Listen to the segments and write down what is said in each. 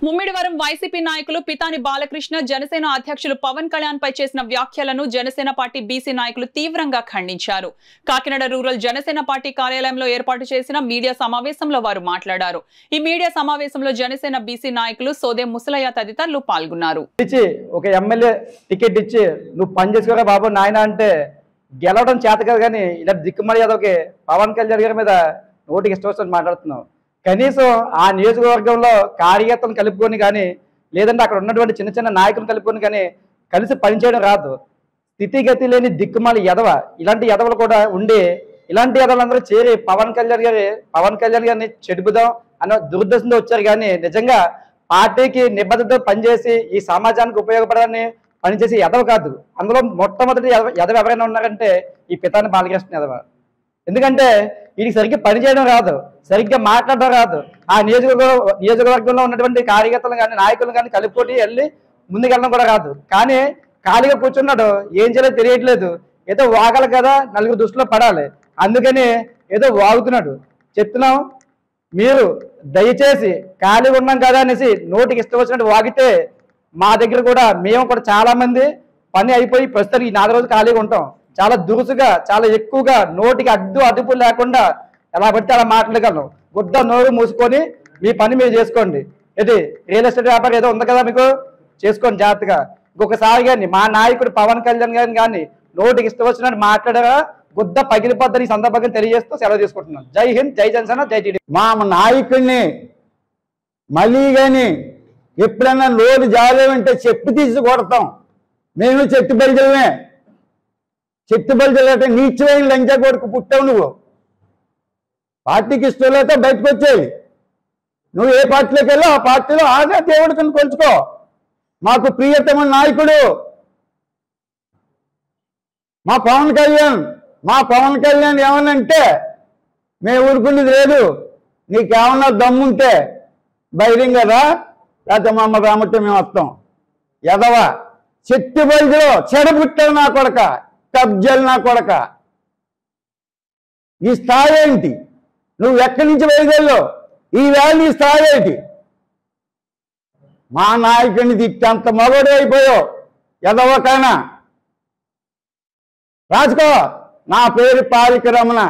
Mummidivaram YCP నాయకులు పితాని బాలకృష్ణ జనసేన అధ్యక్షులు పవన్ కళ్యాణ్ పై చేసిన వ్యాఖ్యలను జనసేన పార్టీ బీసీ నాయకులు తీవ్రంగా ఖండించారు. కాకినాడ రూరల్ జనసేన పార్టీ కార్యాలయంలో ఏర్పాటు చేసిన మీడియా సమావేశంలో వారు మాట్లాడారు. ఈ మీడియా సమావేశంలో జనసేన బీసీ నాయకులు సోదే ముసలయ్య తదితరులు పాల్గొన్నారు. ఒక ఎమ్మెల్యే టికెట్ ఇచ్చి నువ్వు పని చేసుకోరా బాబు నాయన అంటే గెలవడం చేత కదా, కానీ ఇలా దిక్కుమడి యాదవ్కి పవన్ కళ్యాణ్ గారి మీద నోటికి ఇష్టం వచ్చినట్టు మాట్లాడుతున్నావు. కనీసం ఆ నియోజకవర్గంలో కార్యకర్తలను కలుపుకొని కానీ లేదంటే అక్కడ ఉన్నటువంటి చిన్న చిన్న నాయకులను కలుపుకొని కానీ కలిసి పనిచేయడం రాదు. స్థితిగతి లేని దిక్కుమాలి ఎదవ ఇలాంటి ఎదవలు కూడా ఉండి ఇలాంటి ఎదవలందరూ చేరి పవన్ కళ్యాణ్ గారిని చెడుపుదాం అన్న దురుద్దేశంతో వచ్చారు. కానీ నిజంగా పార్టీకి నిబద్ధతతో పనిచేసి ఈ సమాజానికి ఉపయోగపడాలని పనిచేసి ఎదవ కాదు. అందులో మొట్టమొదటి ఎదవ ఎవరైనా ఉన్నారంటే ఈ పితాని బాలకృష్ణ ఎదవ. ఎందుకంటే వీడికి సరిగ్గా పనిచేయడం రాదు, సరిగ్గా మాట్లాడడం రాదు. ఆ నియోజకవర్గంలో ఉన్నటువంటి కార్యకర్తలు కానీ నాయకులు కానీ కలుపుకొని వెళ్ళి ముందుకెళ్ళడం కూడా రాదు. కానీ ఖాళీగా కూర్చున్నాడు, ఏం చేయాలో తెలియట్లేదు. ఏదో వాగాలి కదా, నలుగురు దృష్టిలో పడాలి, అందుకని ఏదో వాగుతున్నాడు. చెప్తున్నాం, మీరు దయచేసి ఖాళీగా ఉన్నాం కదా అనేసి నోటికి ఇష్టం వచ్చినట్టు వాగితే మా దగ్గర కూడా మేము కూడా చాలా మంది పని అయిపోయి ప్రస్తుతానికి 4 రోజులు ఖాళీగా ఉంటాం. చాలా దురుసుగా చాలా ఎక్కువగా నోటికి అదుపు లేకుండా ఎలా పడితే అలా మాట్లాడగలను. గుడ్డ నోరు మూసుకొని మీ పని మీరు చేసుకోండి. ఇది రియల్ ఎస్టేట్ వ్యాపారం ఏదో ఉంది కదా, మీకు చేసుకోండి జాగ్రత్తగా. ఇంకొకసారి కానీ మా నాయకుడు పవన్ కళ్యాణ్ గారిని కానీ నోటికి ఇష్టం వచ్చినట్టు మాట్లాడగా గుద్ద పగిలిపోద్దని ఈ సందర్భంగా తెలియజేస్తూ సెలవు తీసుకుంటున్నాను. జై హింద్, జై జనసేన, జై టీడీపీ. మా నాయకుడిని మళ్ళీ కానీ ఎప్పుడన్నా లోటు జాలేమంటే చెప్పి తీసి కొడతాం. మేము చెట్టు బలిజలమే. చెట్టు బలిజలంటే నీచమైన లంచా కొడుకు పుట్టావు. నువ్వు పార్టీకి ఇష్టం లేకపోతే బయటకు వచ్చేయి. నువ్వు ఏ పార్టీలోకి వెళ్ళో ఆ పార్టీలో ఆగా దేవుడికి కొలుచుకో. మాకు ప్రియతమ నాయకుడు మా పవన్ కళ్యాణ్ ఏమనంటే మేము ఊరుకునేది లేదు. నీకేమన్నా దమ్ముంటే బహిరంగ రా, లేకపోతే మా అమ్మ రామట్టే మేము వస్తాం. ఎదవా చెట్టు బయలులో చెడబుట్టావు నా కొడక, కబ్జాలు నా కొడక. నీ స్థాయి ఏంటి? నువ్వు ఎక్కడి నుంచి బయలుదేరావు? ఈ వేళ నీ స్థాయి ఏంటి? మా నాయకుడిని తిట్టంత మగడు అయిపోయావు ఎదవకైనా. రాసుకో, నా పేరు పాలిక రమణ,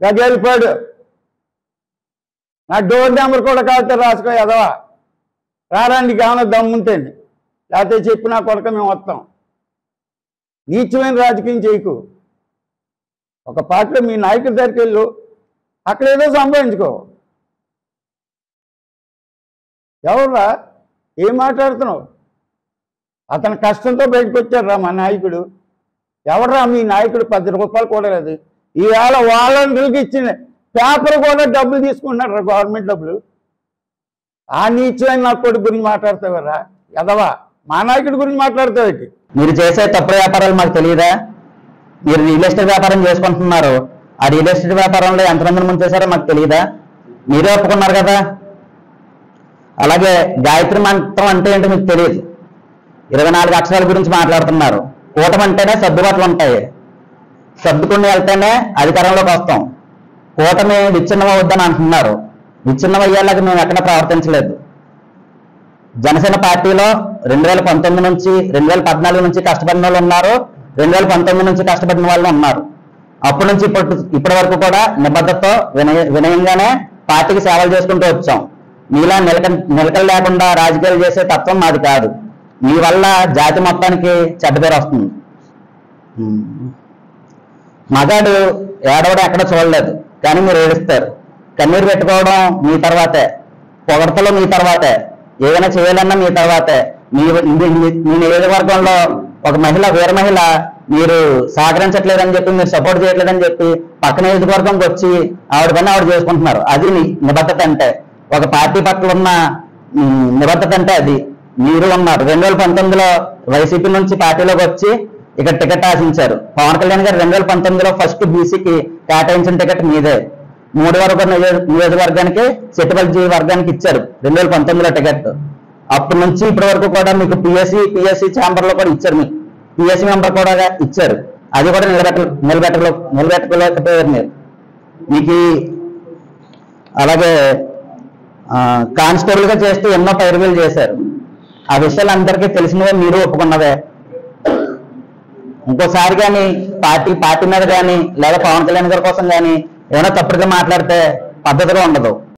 గజేలిపాడు. నా డోర్ నెంబర్ కూడా కాకపోతే రాసుకో ఎదవా. రారానికి ఏమైనా దమ్ముంటేండి, లేకపోతే చెప్పి నా కొడక మేము వస్తాం. నీచమైన రాజకీయం చేయకు. ఒక పార్టీలో మీ నాయకుడి దగ్గరికి వెళ్ళు, అక్కడ ఏదో సంపాదించుకో. ఎవర్రా ఏం మాట్లాడుతున్నావు? అతని కష్టంతో బయటకు వచ్చారా మా నాయకుడు. ఎవర్రా మీ నాయకుడు? 10 రూపాయలు కూడా లేదు. ఈవేళ వాలంటీర్లకు ఇచ్చిన పేపర్ కూడా డబ్బులు తీసుకుంటున్నారు, గవర్నమెంట్ డబ్బులు. ఆ నీచమైన నా కొడుకు గురించి మాట్లాడతావరా ఎదవా? మా నాయకుడి గురించి మాట్లాడతావేంటి? మీరు చేసే తప్పుడు వ్యాపారాలు మాకు తెలియదా? మీరు రియల్ ఎస్టేట్ వ్యాపారం చేసుకుంటున్నారు. ఆ రియల్ ఎస్టేట్ వ్యాపారంలో ఎంతమంది ముందు చేశారో మాకు తెలియదా? మీరే ఒప్పుకున్నారు కదా. అలాగే గాయత్రి మంత్రం అంటే ఏంటో మీకు తెలియదు. 24 అక్షరాల గురించి మాట్లాడుతున్నారు. కూటమి అంటేనే సర్దుబాట్లు ఉంటాయి, సర్దుకుని వెళ్తేనే అధికారంలోకి వస్తాం. కూటమి విచ్ఛిన్నం అవద్దని అంటున్నారు. విచ్ఛిన్నం అయ్యేలాగా మేము ఎక్కడ ప్రవర్తించలేదు. జనసేన పార్టీలో 2019 నుంచి 2014 నుంచి కష్టపడిన వాళ్ళు ఉన్నారు, 2019 నుంచి కష్టపడిన వాళ్ళు ఉన్నారు. అప్పటి నుంచి ఇప్పటి వరకు కూడా నిబద్ధతతో వినయంగానే పార్టీకి సేవలు చేసుకుంటూ వచ్చాం. మీలా నిలకలు లేకుండా రాజకీయాలు చేసే తత్వం మాది కాదు. మీ వల్ల జాతి మొత్తానికి చెడ్డ పేరు వస్తుంది. మగాడు ఏడవడం ఎక్కడ చూడలేదు, కానీ మీరు ఏడుస్తారు. కన్నీరు పెట్టుకోవడం మీ తర్వాతే, పొగడతలో మీ తర్వాతే, ఏదైనా చేయాలన్నా మీ తర్వాతే. మీ నియోజకవర్గంలో ఒక మహిళ, వేరే మహిళ మీరు సహకరించట్లేదని చెప్పి, మీరు సపోర్ట్ చేయట్లేదని చెప్పి పక్క నియోజకవర్గంకి వచ్చి ఆవిడ పని ఆవిడ చేసుకుంటున్నారు. అది నిబద్ధత అంటే. ఒక పార్టీ పట్ల ఉన్న నిబద్ధత అంటే అది. మీరు ఉన్నారు 2019లో వైసీపీ నుంచి పార్టీలోకి వచ్చి ఇక్కడ టికెట్ ఆశించారు. పవన్ కళ్యాణ్ గారు 2019లో ఫస్ట్ బీసీకి కేటాయించిన టికెట్ మీదే. 3 వరకు నియోజకవర్గానికి చెట్టుపల్లి వర్గానికి ఇచ్చారు 2019లో టికెట్. అప్పటి నుంచి ఇప్పటి వరకు కూడా మీకు పిఎస్సి ఛాంబర్ లో కూడా ఇచ్చారు, మీకు పిఎస్సి మెంబర్ కూడా ఇచ్చారు. అది కూడా నిలబెట్టలేకపోయారు మీరు. మీకు అలాగే కానిస్టేబుల్ గా చేస్తూ ఎన్నో పైరువేలు చేశారు. ఆ విషయాలు అందరికీ తెలిసినవే, మీరు ఒప్పుకున్నవే. ఇంకోసారి కానీ పార్టీ మీద కానీ లేదా పవన్ కళ్యాణ్ గారి కోసం కానీ ఏమైనా తప్పుడుగా మాట్లాడితే పద్ధతిగా ఉండదు.